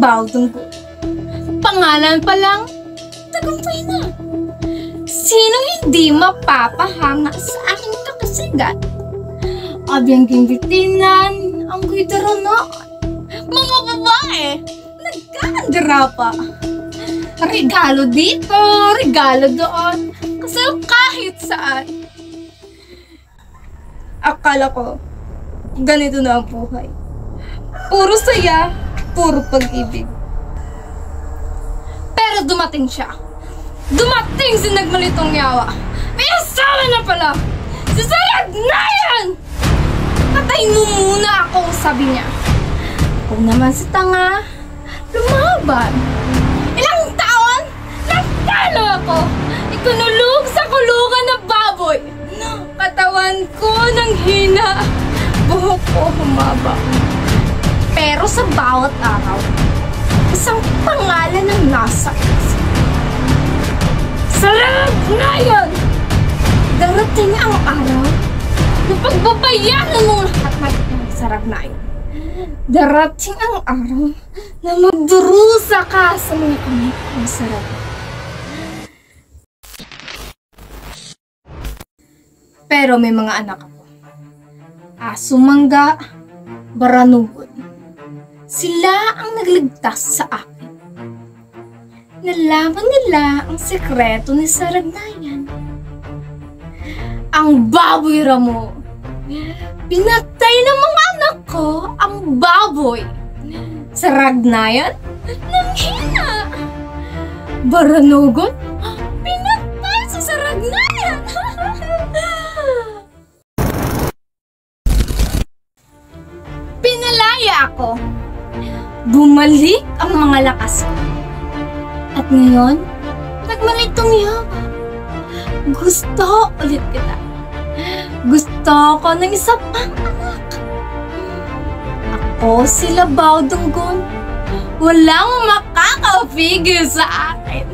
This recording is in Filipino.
Baodong Gun. Pangalan pa lang, tagumpay na. Sino hindi mapapahanga sa aking kakasigan? Abiyang gimbitinan, ang guidaronoon. Mga babae, nagkakandira pa. Regalo dito, regalo doon, kasal kahit saan. Akala ko, ganito na ang buhay. Puro saya, puro pag-ibig. Pero dumating siya. Dumating si Nagmalitong Yawa. May asawa na pala. Si Sarad na yan! Patayin mo muna ako, sabi niya. Ako naman si tanga, lumaban. Ilang taon, nagtalo ako. Ikunulog sa kulungan na baboy. Katawan ko nang hina. Buhok ko humaba. Pero sa bawat araw, isang pangalan ang nasa isip. Sarap ngayon! Darating ang araw na pagbabayaran mo lahat ng sarap na yun. Darating ang araw na magdurusa ka sa mga kamay ng sarap. Pero may mga anak ako. Aso Mangga, Baranugon. Sila ang nagligtas sa akin. Nalaman nila ang sekreto ni Saragnayan. Ang baboy Ramo. Pinatay ng mga anak ko ang baboy. Saragnayan, nanghina. Baranugon, pinatay sa Saragnayan. Pinalaya ako. Bumalik ang mga lakas ko. At ngayon, Nagmalitong Yawa. Gusto ulit kita. Gusto ko ng isa pang anak. Ako si Baodong Gun. Walang makakapigil sa akin.